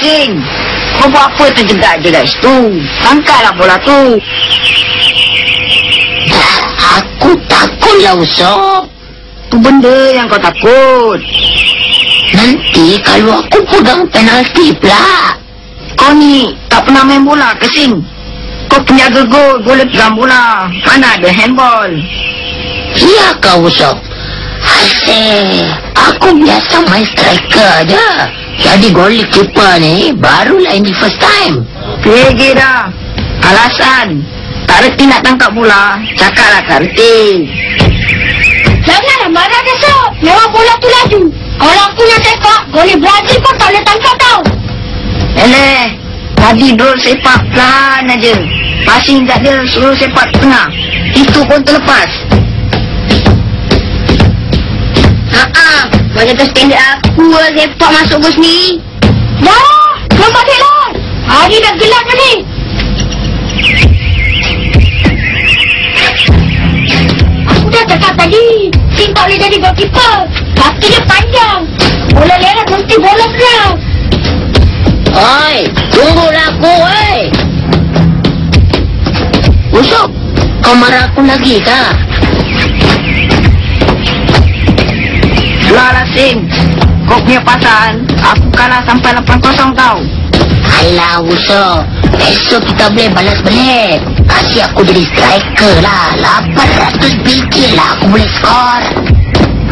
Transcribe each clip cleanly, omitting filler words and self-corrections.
Sing, kau buat apa terjegat-jegat situ? Angkatlah bola tu. Aku takutlah, Usop. Tu benda yang kau takut. Nanti kalau aku pegang penalti pula. Kau ni tak pernah main bola ke, Sing? Kau penjaga gol, boleh pegang bola. Mana ada handball? Ya kau, Usop. Asyik, aku biasa main striker aja. Jadi goalkeeper ni barulah ini first time. Pergi dah. Alasan tak reti nak tangkap bola, cakaplah tak reti. Janganlah marah dah, Sob. Memang bola tu laju. Kalau aku nak sepak, goleh Brazil pun tak boleh tangkap tau. Eleh, tadi drone sepak pelan aja. Passing tak ada, suruh sepak tengah. Itu pun terlepas. Macam tu standard aku lah sepak masuk gol sendiri. Dah, nampak tak lah. Hari dah gelap ni. Aku dah cakap tadi, Sing tak boleh jadi goalkeeper. Kaki dia panjang. Bola lewat mesti bola seram. Oi, tunggulah aku, oi. Usop, kau marah aku lagi kah? Lah Sing, kau punya perasaan aku kalah sampai 8-0 tau. Alah, Usop, esok kita boleh balas balik. Kasih aku jadi striker lah. 800 biji lah aku boleh skor.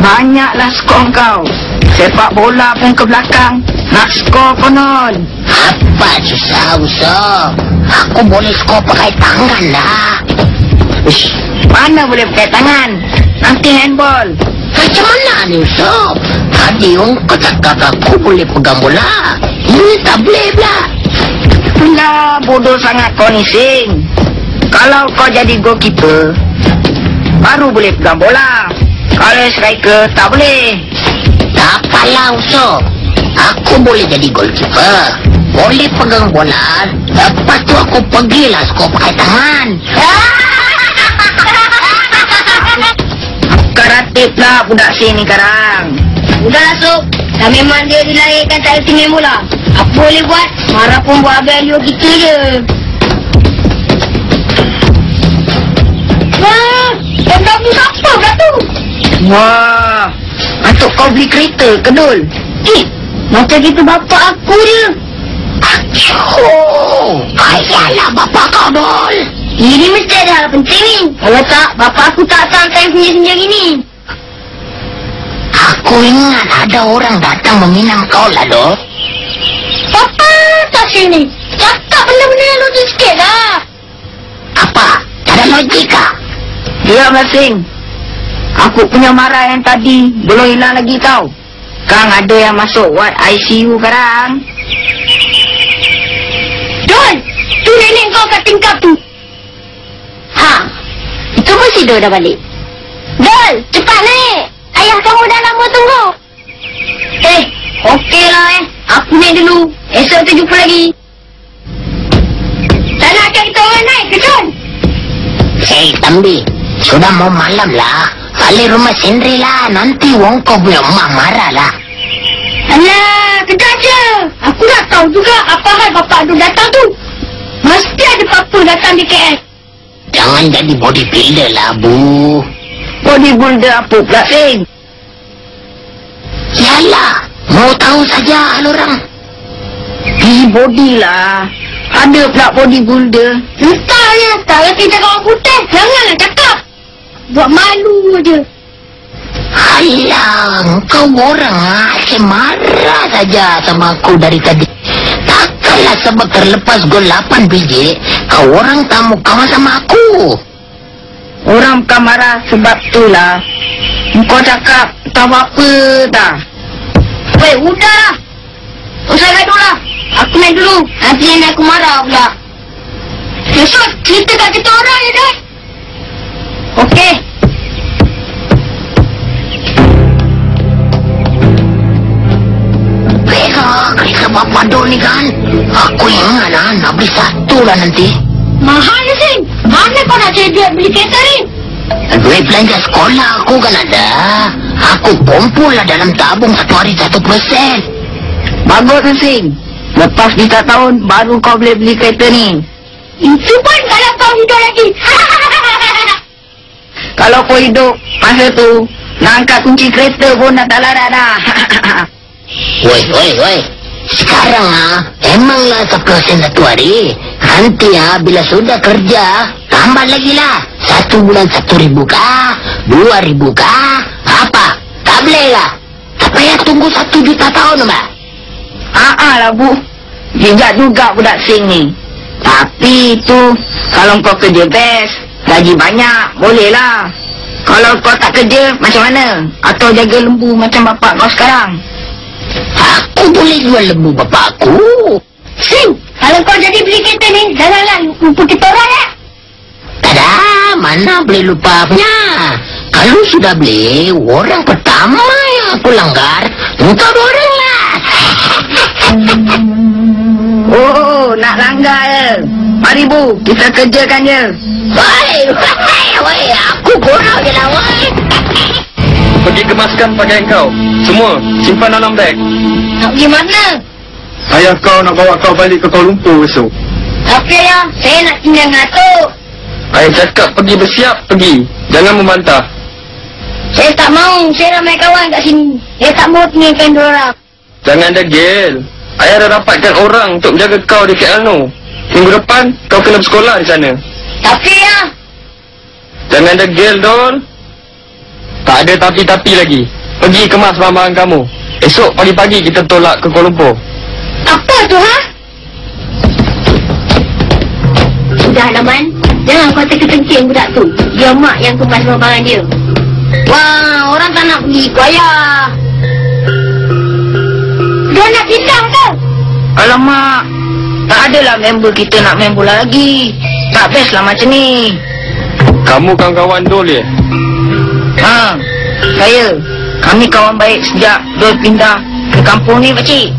Banyaklah skor kau. Sepak bola pun ke belakang, nak skor konon. Apa susah, Usop? Aku boleh skor pakai tangan lah. Ish, mana boleh pakai tangan? Nanti handball. Macam mana ni, Usop? Tadi kau cakap aku boleh pegang bola. Ini tak boleh pula. Lah, bodoh sangat kau ni, Sing. Kalau kau jadi goalkeeper, baru boleh pegang bola. Kalau striker, tak boleh. Tak apalah, Usop. Aku boleh jadi goalkeeper. Boleh pegang bola. Lepas tu aku pergilah skor pakai tangan. Karatif lah budak sini sekarang. Udahlah, Sob. Dah memang dia dilahirkan tak reti main bola. Apa boleh buat? Marah pun buat abang kita je. Wah, yang kamu siapa pula tu? Wah, atuk kau beli kereta ke, Dul? Macam gitu bapak aku je. Acuh, kayalah bapak kau, Dol. Ini mesti ada hal penting ni. Kalau tak, bapak aku tak santai senja-senja gini. Aku ingat ada orang datang meminang kau lah, Dol. Papa tak sini. Cakap benda-benda yang logik sikit lah. Apa? Tak ada logika? Diamlah, Sing. Aku punya marah yang tadi belum hilang lagi tau. Kang ada yang masuk ward ICU sekarang. Dol, tu nenek kau kat tingkap tu. Ha, itu mesti Dol dah balik. Dol, cepat naik. Ayah kamu dah lama tunggu. Okeylah Aku naik dulu. Esok kita jumpa lagi. Tak nak ajak kita orang naik ke, John? Hei, Tambi. Sudah mau malam lah. Balik rumah sendiri lah. Nanti wong kau punya emak marah lah. Alah, kejap je. Aku nak tahu juga apa hal bapak tu datang tu. Mesti ada apa datang di KL. Jangan jadi bodybuilder lah, Bu. Bodybuilder apa pula, Sing? Yalah, Mau tahu saja hal orang. Body lah. Ada pula bodybuilder. Entahnya, tak reti cakap orang putih. Janganlah cakap. Buat malu je. Alah, kau orang asyik marah saja sama aku dari tadi. Takkanlah sebab terlepas gol 8 biji, kau orang tak mau kawan sama aku. Orang bukan marah sebab itulah. Kau cakap tak apa dah. Weh, udahlah. Usah gaduh lah. Aku main dulu. Nanti nenek aku marah pula. Besok cerita kat kita orang je dah. Okey. Kereta bapak dol ni kan. Aku ingat lah, nak beli satu lah nanti. Mahal ni, Sing. Mana kau nak cari duit beli kereta ni? Duit belanja sekolah aku kan ada. Aku kumpul lah dalam tabung satu hari 1%. Bagus tu, Sing. Lepas 3 tahun, baru kau boleh beli kereta ni. Itu pun kalau kau hidup lagi. Kalau kau hidup masa tu, nak angkat kunci kereta pun dah tak larat dah. Woi. Sekarang emanglah 1% satu hari. Nanti bila sudah kerja, tambah lagi lah. 1 bulan 1,000 kah? 2,000 kah? Apa? Tak boleh lah. Tak payah tunggu 1 juta tahun, Mbak. Lah, Bu. Bijak juga budak Sing ni. Tapi tu, kalau kau kerja best, gaji banyak, boleh lah. Kalau kau tak kerja, macam mana? Atau jaga lembu macam bapak kau sekarang? Aku boleh jual lembu bapak aku. Sing, kalau kau jadi beli kereta ni, janganlah lupa kita orang ya. Tada, mana boleh lupa punya. Kalau sudah beli, orang pertama yang aku langgar, untuk orang lah. Oh, nak langgar je. Mari, Bu, kita kerjakan je. Woi, aku kurang je lah, woi. Pergi kemaskan pakaian kau. Semua simpan dalam beg. Nak pergi mana? Ayah kau nak bawa kau balik ke Kuala Lumpur besok. Tapi ayah, saya nak tinggal dengan Atuk. Ayah cakap pergi bersiap, pergi. Jangan membantah. Saya tak mau, saya ramai kawan kat sini. Saya tak mau tinggalkan diorang. Jangan degil. Ayah dah dapatkan orang untuk menjaga kau di KL Noh. Minggu depan kau kena bersekolah di sana. Tapi ayah. Jangan degil, Dol. Tak ada tapi-tapi lagi. Pergi kemas barang-barang kamu. Esok pagi-pagi kita tolak ke Kuala Lumpur. Apa tu, ha? Sudah, Laman. Jangan kau terkencing budak tu. Dia mak yang kemas barang dia. Wah, orang tak nak pergi ikut ayah. Dia nak pindah ke? Alamak, tak adalah member kita nak main bola lagi. Tak best lah macam ni. Kamu kawan-kawan Dol ya? Saya. Kami kawan baik sejak Dol pindah ke kampung ni, pakcik.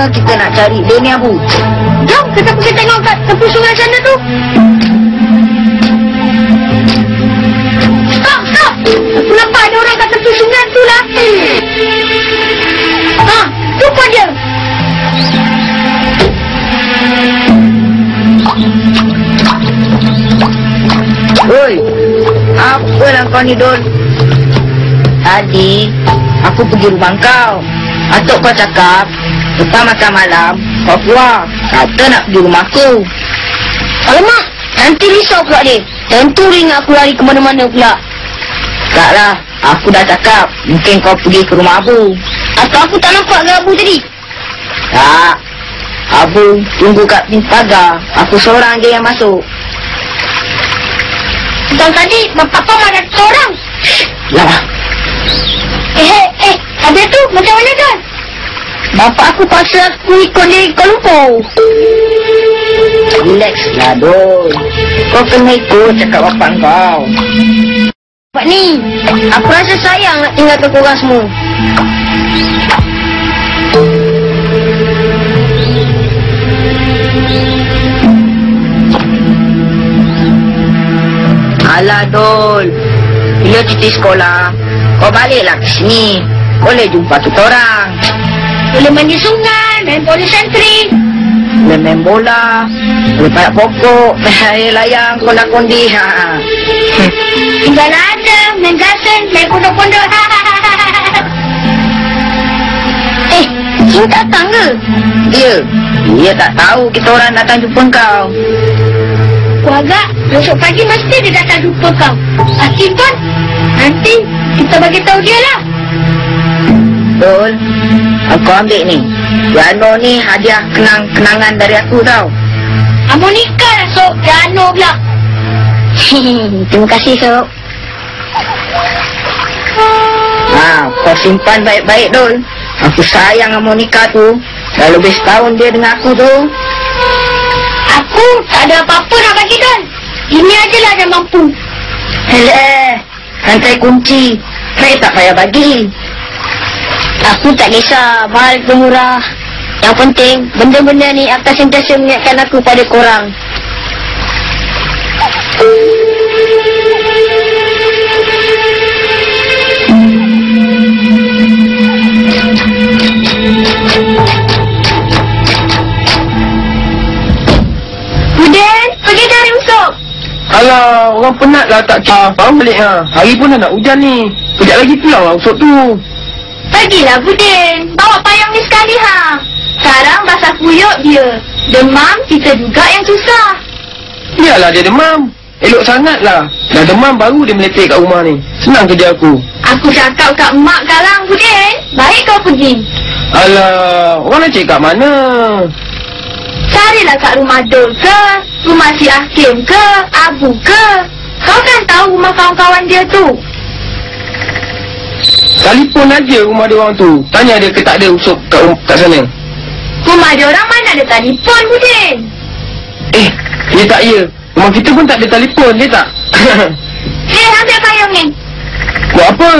Kita nak cari dia ni, Abu. Jom, kita pergi tengok kat tepi sungai sana tu. Stop! Aku nampak ada orang kat tepi sungai tu lah. Tu pun dia. Oi, apa lah kau ni, Dol? Tadi, aku pergi rumah kau. Atuk kau cakap, lepas makan malam, kau keluar. Kata nak pergi rumah aku. Alamak, nanti risau pula dia. Tentu ring aku lari ke mana-mana pula. Taklah, aku dah cakap, mungkin kau pergi ke rumah Abu. Atau aku tak nampak ke Abu tadi? Tak, Abu tunggu kat pintu pagar. Aku seorang je yang masuk. Tadi, bapak kau ada seorang. Lah, Habis tu, macam mana kan? Bapak aku paksa aku ikut dia ke Kuala Lumpur. relax lah, Dol. Kau kena ikut cakap bapak kau. Bapak ni, Aku rasa sayang nak tinggalkan korang semua. Alah Dol, bila cuti sekolah kau baliklah ke sini. Boleh jumpa kita orang. Boleh mandi sungai, main bola santri. Boleh main bola, boleh payak pokok, main air layang, kondi-kondi. Tinggal ada, main gasen, main pondok-pondok. Kim datang ke? Dia tak tahu kita orang datang jumpa kau. Aku agak besok pagi mesti dia datang jumpa kau. Akim pun nanti kita bagi tahu dia lah. Dol, aku ambil ni. Piano ni hadiah kenangan dari aku tau. Harmonika lah Sok, piano pula. Terima kasih Sok. Kau simpan baik-baik Dol. Aku sayang harmonika tu. Dah lebih setahun dia dengan aku tu. Aku tak ada apa-apa nak bagi Don. Ini ajalah yang mampu. Rantai kunci. Saya tak payah bagi. Aku tak kisah mahal ke murah. Yang penting benda-benda ni akan sentiasa mengingatkan aku pada korang. Buden, pergi dari usuk. Alah, orang penat lah tak faham balik ha. Hari pun dah nak hujan ni. Kejap lagi pulang lah usut tu. Pergilah Buden, bawa payung ni sekali ha. Sekarang basah kuyuk dia. Demam kita juga yang susah. Biarlah dia demam. Elok sangat lah. Dah demam baru dia meletek kat rumah ni. Senang kerja aku. Aku cakap kat mak sekarang Buden. Baik kau pergi. Alah, orang nak cek kat mana? Carilah kat rumah Dol ke, rumah si Hakim ke, Abu ke. Kau kan tahu rumah kawan-kawan dia tu. Telefon aja rumah dia orang tu. Tanya dia ke tak ada usuk kat sana. Rumah dia orang mana ada telefon Budin? Dia tak ya. Rumah kita pun tak ada telefon, dia tak? Ambil payung ni. Buat apa?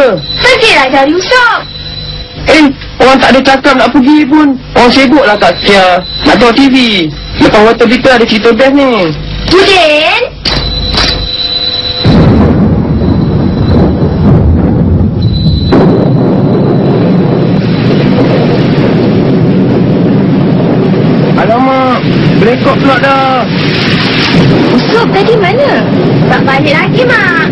Pergilah cari usuk. Orang tak ada cakap nak pergi pun. Orang sibuk lah kat Sia. Nak tengok TV. Lepas waktu kita ada cerita best ni. Budin? Alamak, blackout pula dah. Usuk tadi mana? Tak balik lagi, Mak.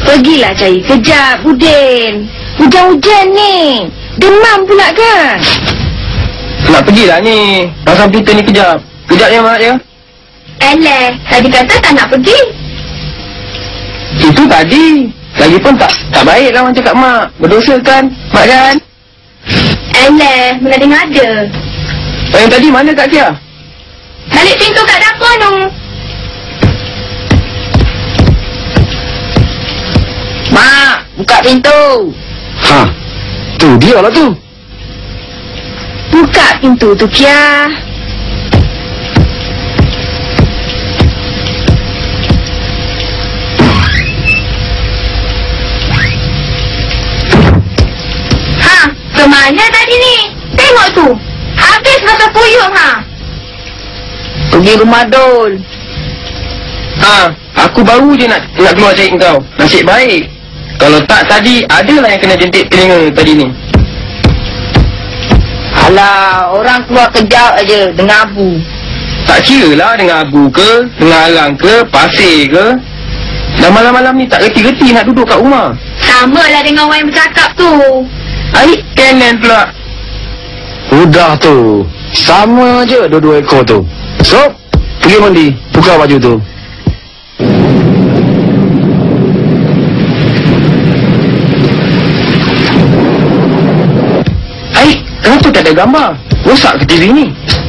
Pergilah cari kejap, Budin. Hujan-hujan ni. Demam pula kan? Nak pergilah ni. Pasang kita ni kejap. Kejap ya, Mak ya. Tadi kata tak nak pergi. Itu tadi. Lagipun tak baik lah orang cakap Mak. Berdosa kan, Mak kan? Mengada-ngada. Yang tadi mana Kak Kia? Balik pintu kat dapur tu. Mak, buka pintu. Tu dia lah tu. Buka pintu tu, Kia. Kemana tadi ni? Tengok tu. Habis masa puyuh Pergi rumah Dol. Aku baru je nak keluar cari kau. Nasib baik. Kalau tak tadi, adalah yang kena jentik telinga tadi ni. Alah, orang keluar kejap aja dengan Abu. Tak kira lah dengan Abu ke, dengan Alang ke, Pasir ke. Dah malam-malam ni tak reti-reti nak duduk kat rumah. Sama lah dengan orang yang bercakap tu. Kenen pula. Udah tu. Sama je dua-dua ekor tu. So, pergi mandi. Buka baju tu. Kenapa tak ada gambar? Rosak ke TV ni?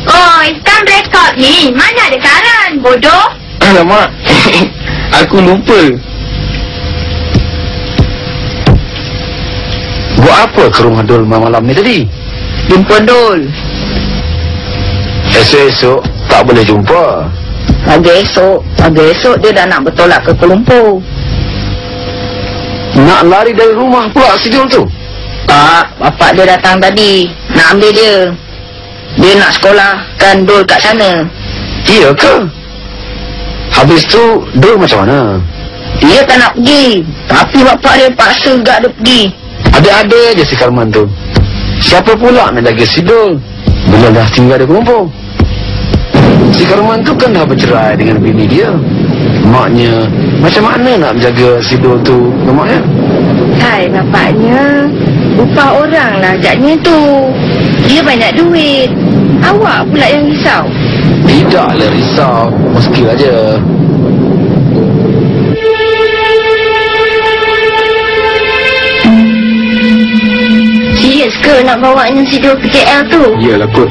Oh, kan rekod ni. Mana ada karan, bodoh? Alamak. Aku lupa. Buat apa ke rumah Dol malam ni tadi? Jumpa Dol. Esok-esok tak boleh jumpa. Pagi esok dia dah nak bertolak ke Kuala Lumpur. Nak lari dari rumah pula si Dul tu? Tak, bapak dia datang tadi nak ambil dia. Dia nak sekolahkan Dul kat sana. Iya ke? Habis tu Dul macam mana? Dia tak nak pergi, tapi bapak dia paksa gak dia pergi. Ada-ada je si Karman tu. Siapa pula nak jaga si Dul bila dah tinggal di Kuala Lumpur? Si Karman tu kan dah bercerai dengan bini dia. Maknya macam mana nak menjaga si Dul tu lemaknya? Hai, bapaknya upah orang lah agaknya tu. Dia banyak duit. Awak pula yang risau. Tidaklah risau, mesti aja. Serius ke nak bawanya si Dul ke KL tu? Iyalah kot.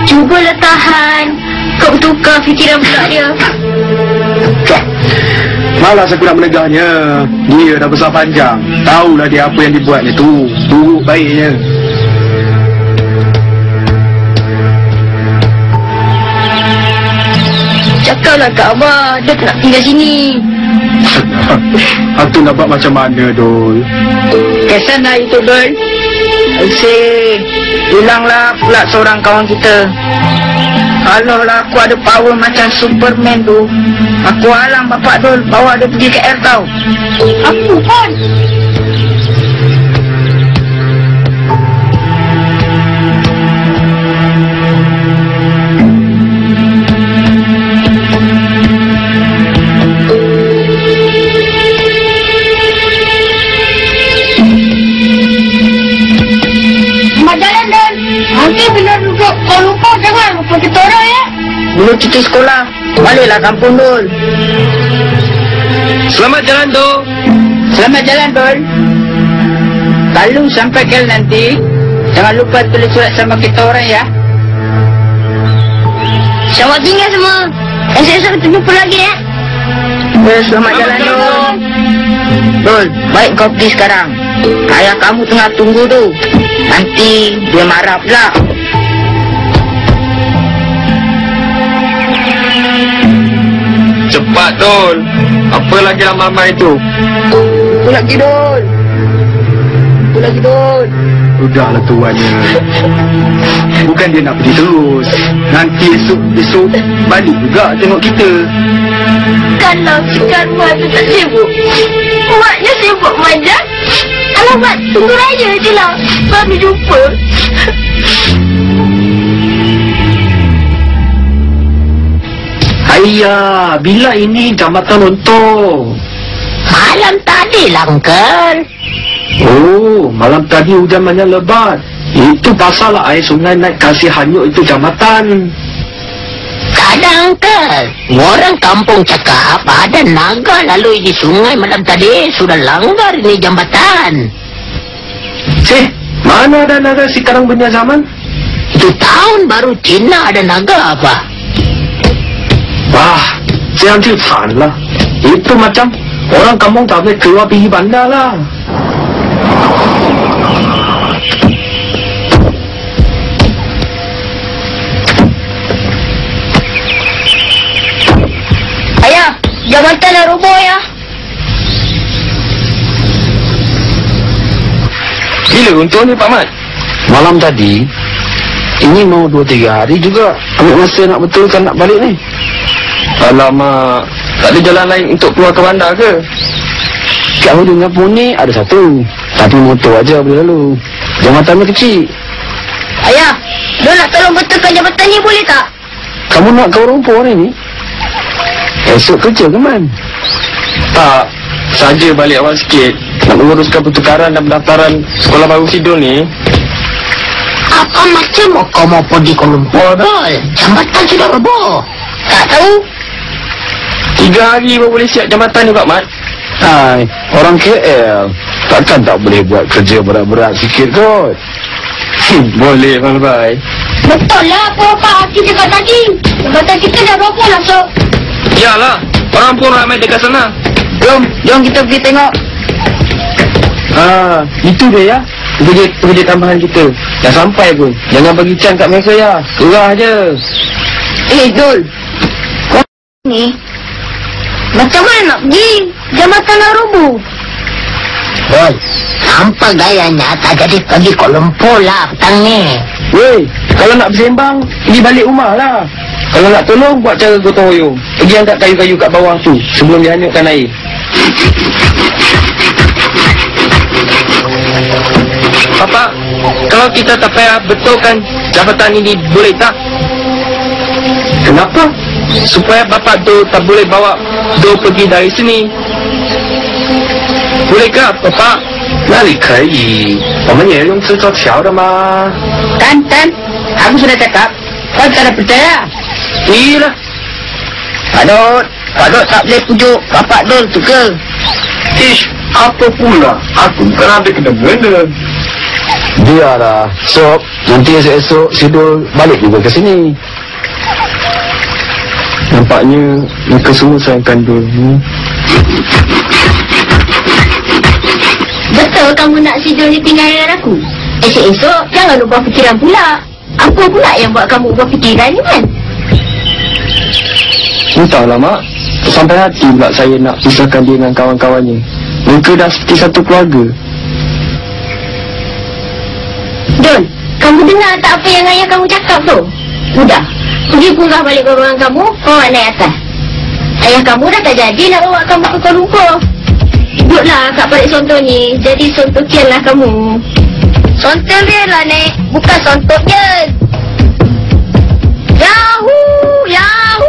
Cubalah tahan. Kau bertukar fikiran pula dia. Malas aku nak menegahnya. Dia dah besar panjang. Tahulah dia apa yang dibuatnya tu. Buruk baiknya. Cakaplah kat Abah, dia tak nak tinggal sini. Aku nak buat macam mana, Dul? Kesan lah itu, Dul. Asyik, hilanglah pula seorang kawan kita. Kalau lah aku ada power macam Superman tu, aku halang bapak Dul bawa dia pergi ke KL tau. Aku pun. Belum cuti sekolah, baliklah kampung Dul. Selamat jalan, Dul. Selamat jalan, Dul. Kalau sampai KL nanti, jangan lupa tulis surat sama kita orang ya. Selamat tinggal semua. Esok-esok kita jumpa lagi ya. Selamat jalan, Dul. Dul, baik kau pergi sekarang. Ayah kamu tengah tunggu tu. Nanti dia marah pula. Cepat, Dul. Apa lagi lama-lama itu? Itu lagi, Dul. Itu lagi, Dul. Udahlah tuannya. Bukan dia nak pergi terus. Nanti esok balik juga tengok kita. Kalau si Karman tu tak sibuk, maknya sibuk manjang. Alamak, tunggu raya je lah. Baru jumpa. Ayah, bila ini jambatan runtuh? Malam tadi lah, Uncle. Oh, malam tadi hujan banyak lebat. Itu pasal lah air sungai naik kasih hanyut itu jambatan. Tak ada, Uncle. Orang kampung cakap ada naga lalu di sungai malam tadi. Sudah langgar ini jambatan. Mana ada naga sekarang punya zaman? Itu tahun baru Cina ada naga apa? Wah, 这样就惨了. Itu macam orang kampung tak boleh keluar pergi bandar lah. Ayah, jambatan dah roboh ya. Bila runtuh ni, Pak Mat? Malam tadi, ini mau 2-3 hari juga. Ambil masa nak betulkan nak balik ni. Alamak, tak ada jalan lain untuk keluar ke bandar ke? Kat hujung kampung ni ada satu. Tapi motor aja boleh lalu. Jambatannya kecil. Ayah, dia nak tolong betulkan jambatan ni boleh tak? Kamu nak ke Rumpur hari ni? Esok kerja ke, Man? Tak, saja balik awal sikit. Nak menguruskan pertukaran dan pendaftaran sekolah baru Sidul ni. Apa macam kau mau pergi ke Kuala Lumpur, Dul? Jambatan sudah roboh. Tak tahu. 3 hari baru boleh siap jambatan ni, Pak Mat. Hai, orang KL takkan tak boleh buat kerja berat-berat sikit kot. Boleh, Bang Bai. Betul lah apa Haji cakap tadi. Jambatan kita dah roboh lah, so. Yalah, orang pun ramai dekat sana. Jom kita pergi tengok. Itu dia ya. Kerja tambahan kita. Dah sampai pun. Jangan bagi can kat mereka ya. Surah je. Dul, Ni, macam mana nak pergi? Jambatan Narubu. Dol, hampa gayanya tak jadi pergi Kuala Lumpur lah petang ni. Weh, kalau nak bersembang, pergi balik rumah lah. Kalau nak tolong, buat cara gotong royong. Pergi angkat kayu-kayu kat bawah tu, sebelum dihanyutkan air. Papa, kalau kita tak payah betulkan jabatan ini, boleh tak? Kenapa? Supaya bapak tu tak boleh bawa Do pergi dari sini. Bolehkah, Bapak? 那里可以，我们也用制作条的嘛。 Tan, aku sudah cakap. Kau tak ada percaya? Iyalah. Pak Dot tak boleh pujuk Bapak Dol tu ke? Ish, apa pula? Aku bukan ambil kena-mena. Biarlah, Sob. Nanti esok-esok Sidul balik juga ke sini. Nampaknya mereka semua sayangkan Dul. Betul kamu nak si Dul ni tinggal dengan aku? Esok-esok jangan ubah fikiran pula. Apa pula yang buat kamu ubah fikiran ni kan? Entahlah, Mak. Sampai hati pula saya nak pisahkan dia dengan kawan-kawannya. Mereka dah seperti satu keluarga. Dul, kamu dengar tak apa yang ayah kamu cakap tu? Sudah, pergi punggah balik golongan kamu, bawa naik atas. Ayah kamu dah tak jadi nak bawa kamu ke Kuala Lumpur. Duduklah kat balik sontok ni, jadi sontok kian lah kamu. Sontok dia lah, Nek, bukan sontok je. Yahoo! Yahoo!